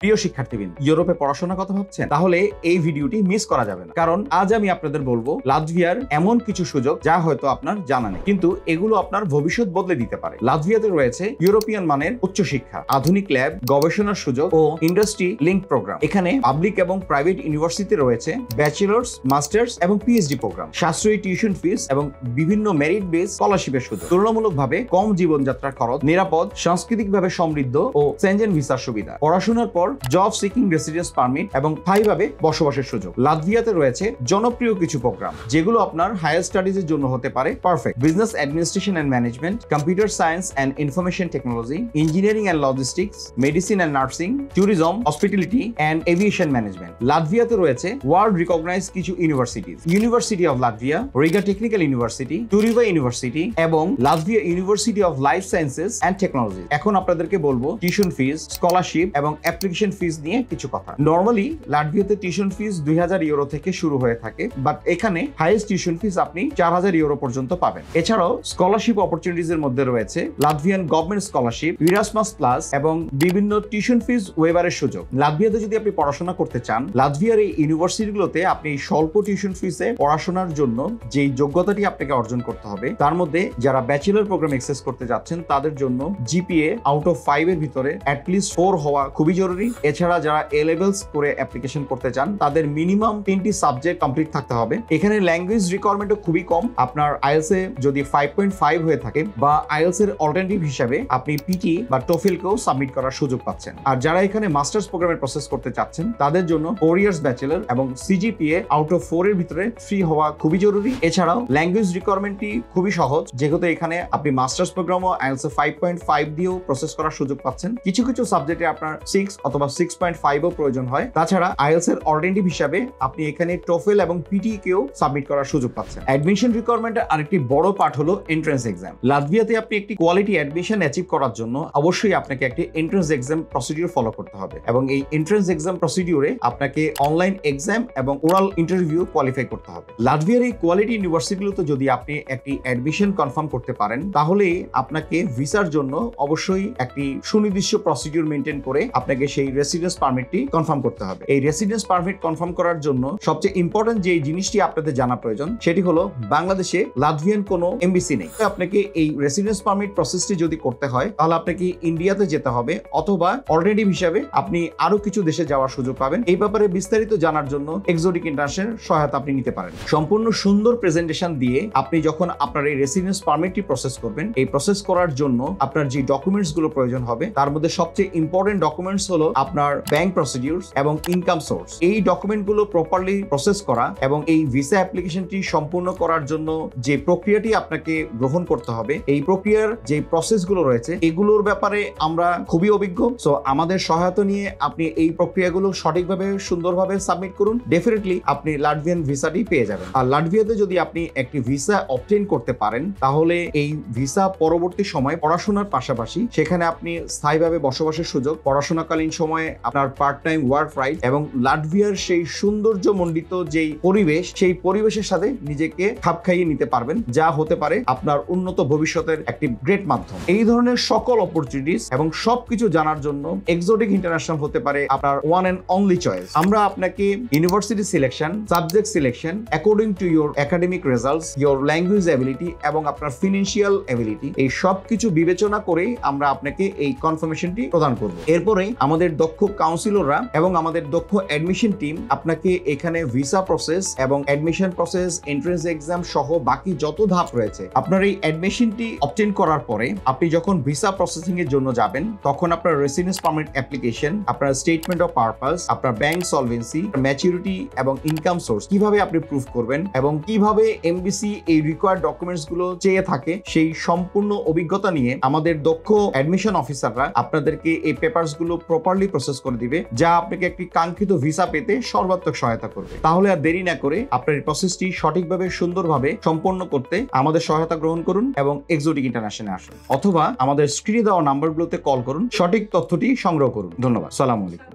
প্রিয় শিক্ষার্থীবৃন্দ, ইউরোপে পড়াশোনার কথা ভাবছেন? তাহলে এই ভিডিওটি মিস করা যাবে না, কারণ আজ আমি আপনাদের বলবো লাতভিয়ার এমন কিছু সুযোগ যা হয়তো আপনার জানা নেই, কিন্তু এগুলো আপনার ভবিষ্যৎ বদলে দিতে পারে। লাতভিয়াতে রয়েছে ইউরোপিয়ান মানের উচ্চশিক্ষা, আধুনিক ল্যাব, গবেষণার সুযোগ ও ইন্ডাস্ট্রি লিঙ্ক প্রোগ্রাম। এখানে পাবলিক এবং প্রাইভেট ইউনিভার্সিটি রয়েছে ব্যাচেলার্স, মাস্টার্স এবং পিএইচডি প্রোগ্রাম, সাশ্রয়ী টিউশন ফিস এবং বিভিন্ন মেরিট বেস স্কলারশিপের সুযোগ, তুলনামূলকভাবে কম জীবনযাত্রার খরচ, নিরাপদ, সাংস্কৃতিকভাবে সমৃদ্ধ ও সেনজেন ভিসার সুবিধা। পড়াশোনার পর জব সিকিং রেসিডেন্স পারমিট এবং স্থায়ীভাবে বসবাসের সুযোগ। লাতভিয়াতে রয়েছে জনপ্রিয় কিছু প্রোগ্রাম যেগুলো আপনার হায়ার স্টাডিজ এর জন্য হতে পারে perfect. Business administration and management, computer science and information technology, engineering and logistics, medicine and nursing, tourism, hospitality and aviation management. লাতভিয়াতে রয়েছে ওয়ার্ল্ড রিকগনাইজড কিছু universities, university of Latvia, Riga technical university, Turiba university এবং Latvia university of life sciences and technology. এখন আপনাদেরকে বলবো tuition fees, scholarship এবং application fees নিয়ে কিছু কথা। নরমালি লাতভিয়াতে টিউশন ফিস 2000 ইউরো থেকে শুরু হয়ে থাকে, বাট এখানে হাইয়েস্ট টিউশন ফিস আপনি 4000 ইউরো পর্যন্ত পাবেন। এছাড়াও স্কলারশিপ অপরচুনিটিজ এর মধ্যে রয়েছে লাতভিয়ান গভর্নমেন্ট স্কলারশিপ, ইরাসমাস প্লাস এবং বিভিন্ন টিউশন ফিস ওয়েভারের সুযোগ। লাতভিয়াতে যদি আপনি পড়াশোনা করতে চান, লাতভিয়ার এই ইউনিভার্সিটিগুলোতে আপনি স্বল্প টিউশন ফিসে পড়াশোনার জন্য যে যোগ্যতাটি আপনাকে অর্জন করতে হবে, তার মধ্যে যারা ব্যাচেলর প্রোগ্রাম এক্সেস করতে যাচ্ছেন তাদের জন্য জিপিএ আউট অফ 5 এর ভিতরে অ্যাটলিস্ট 4 হওয়া খুবই জরুরি। এছাড়া যারা এ লেভেলস করে অ্যাপ্লিকেশন করতে চান তাদের মিনিমাম 3টি সাবজেক্ট কমপ্লিট থাকতে হবে। এখানে ল্যাঙ্গুয়েজ রিকোয়ারমেন্টও খুবই কম। আপনার আইএলস এ যদি 5.5 হয়ে থাকে বা আইএলস এর অল্টারনেটিভ হিসাবে আপনি পিটি বা টোফেল কেও সাবমিট করার সুযোগ পাচ্ছেন। আর যারা এখানে মাস্টার্স প্রোগ্রামের প্রসেস করতে চাচ্ছেন তাদের জন্য 4 ইয়ার্স ব্যাচেলর এবং সিজিপিএ আউট অফ 4 এর ভিতরে 3 হওয়া খুবই জরুরি। এছাড়াও ল্যাঙ্গুয়েজ রিকোয়ারমেন্টটি খুবই সহজ, যেহেতু এখানে আপনি মাস্টার্স প্রোগ্রামও আইএলস এ 5.5 দিয়েও প্রসেস করার সুযোগ পাচ্ছেন। কিছু কিছু সাবজেক্টে আপনার 6 অথবা 6.5 ও প্রয়োজন হয়। তাছাড়া আইএলস এর অল্টারনেটিভ হিসাবে আপনি এখানে টোফেল এবং পিটি কেও সাবমিট করার সুযোগ পাচ্ছেন। অ্যাডমিশন রিকোয়ারমেন্টের আরেকটি বড় পার্ট হলো এন্ট্রান্স এক্সাম। লাতভিয়াতে আপনি একটি কোয়ালিটি অ্যাডমিশন অ্যাচিভ করার জন্য অবশ্যই আপনাকে একটি এন্ট্রান্স এক্সাম প্রসিডিউর ফলো করতে হবে এবং এই এন্ট্রান্স এক্সাম প্রসিডিউরে আপনাকে অনলাইন এক্সাম এবং ওরাল ইন্টারভিউ কোয়ালিফাই করতে হবে। লাতভিয়ার এই কোয়ালিটি ইউনিভার্সিটিগুলোতে যদি আপনি একটি অ্যাডমিশন কনফার্ম করতে পারেন, তাহলে আপনাকে ভিসার জন্য অবশ্যই একটি সুনির্দিষ্ট প্রসিডিউর মেনটেন করে আপনাকে সেই রেসিডেন্স পারমিটটি কনফার্ম করতে হবে। এই রেসিডেন্স পারমিট কনফার্ম করার জন্য সবচেয়ে ইম্পর্টেন্ট যে জিনিসটি আপনাদের জানা প্রয়োজন সেটি হলো বাংলাদেশে লাতভিয়ান কোনো এমবিসি নেই। আপনাকে এই রেসিডেন্স পারমিট প্রসেসটি যদি করতে হয় তাহলে আপনাকে ইন্ডিয়াতে যেতে হবে, অথবা অল্টারনেটিভ হিসাবে আপনি আরো কিছু দেশে যাওয়ার সুযোগ পাবেন। এই ব্যাপারে বিস্তারিত জানার জন্য এক্সোটিক ইন্টারন্যাশনাল সহায়তা আপনি নিতে পারেন। সম্পূর্ণ সুন্দর প্রেজেন্টেশন দিয়ে আপনি যখন আপনার এই রেসিডেন্স পারমিটটি প্রসেস করবেন, এই প্রসেস করার জন্য আপনার যে ডকুমেন্টস গুলো প্রয়োজন হবে তার মধ্যে সবচেয়ে ইম্পর্টেন্ট ডকুমেন্টস হলো আপনার ব্যাংক প্রসিডিউরস এবং ইনকাম সোর্স। এই ডকুমেন্টগুলো প্রপারলি প্রসেস করা এবং এই ভিসা অ্যাপ্লিকেশনটি সম্পূর্ণ করার জন্য যে প্রক্রিয়াটি আপনাকে গ্রহণ করতে হবে, এই প্রক্রিয়ার যে প্রসেসগুলো রয়েছে এগুলোর ব্যাপারে আমরা খুবই অভিজ্ঞ। সো আমাদের সহায়তা নিয়ে আপনি এই প্রক্রিয়াগুলো সঠিকভাবে সুন্দরভাবে সাবমিট করুন, ডেফিনেটলি আপনি লাটভিয়ান ভিসাটি পেয়ে যাবেন। আর লাটভিয়াতে যদি আপনি একটি ভিসা অবটেইন করতে পারেন, তাহলে এই ভিসা পরবর্তী সময় পড়াশোনার পাশাপাশি সেখানে আপনি স্থায়ীভাবে বসবাসের সুযোগ, পড়াশোনাকালীন সময়ে আপনার পার্ট টাইম ওয়ার্ক রাইট এবং লাটভিয়ার সেই সৌন্দর্যমণ্ডিত যেই পরিবেশ, সেই পরিবেশের সাথে নিজেকে খাপ খাইয়ে নিতে পারবেন, যা হতে পারে আপনার উন্নত ভবিষ্যতের একটি গ্রেট মাধ্যম। এই ধরনের সকল অপরচুনিটিস এবং সবকিছু জানার জন্য এক্সোটিক ইন্টারন্যাশনাল হতে পারে আপনার ওয়ান এন্ড অনলি চয়েস। আমরা আপনাকে university selection, subject selection according to your academic results, your language ability এবং আপনার ফিনান্সিয়াল এবিলিটি, এই সবকিছু বিবেচনা করেই আমরা আপনাকে এই কনফার্মেশনটি প্রদান করব। এরপরে আমাদের দক্ষ কাউন্সিলররা এবং আমাদের দক্ষ অ্যাডমিশন টিম আপনাকে এখানে ভিসা প্রসেস এবং অ্যাডমিশন প্রসেস, এন্ট্রান্স এক্সাম সহ বাকি যত ধাপ রয়েছে, আপনার এই অ্যাডমিশনটি অবটেইন করার পরে আপনি যখন ভিসা প্রসেসিং এর জন্য যাবেন, তখন আপনার রেসিডেন্স পারমিট অ্যাপ্লিকেশন, আপনার স্টেটমেন্ট অফ পারপাস, আপনার ব্যাংক সলভেন্সি, ম্যাচুরিটি এবং ইনকাম সোর্স কিভাবে আপনি প্রুফ করবেন এবং কিভাবে এমবিসি এই রিকোয়ার্ড ডকুমেন্টস গুলো চেয়ে থাকে, সেই সম্পূর্ণ অভিজ্ঞতা নিয়ে আমাদের দক্ষ অ্যাডমিশন অফিসাররা আপনাদেরকে এই পেপারস গুলো প্রপারলি প্রসেস করে দিবে, যা আপনাকে একটি কাঙ্ক্ষিত ভিসা পেতে সর্বাত্মক সহায়তা করবে। তাহলে আর দেরি না করে আপনার এই প্রসেসটি সঠিকভাবে সুন্দরভাবে সম্পন্ন করতে আমাদের সহায়তা গ্রহণ করুন এবং এক্সোটিক ইন্টারন্যাশনালে আসুন, অথবা আমাদের স্ক্রিনে দেওয়া নাম্বারগুলোতে কল করুন, সঠিক তথ্যটি সংগ্রহ করুন। ধন্যবাদ। সালামু আলাইকুম।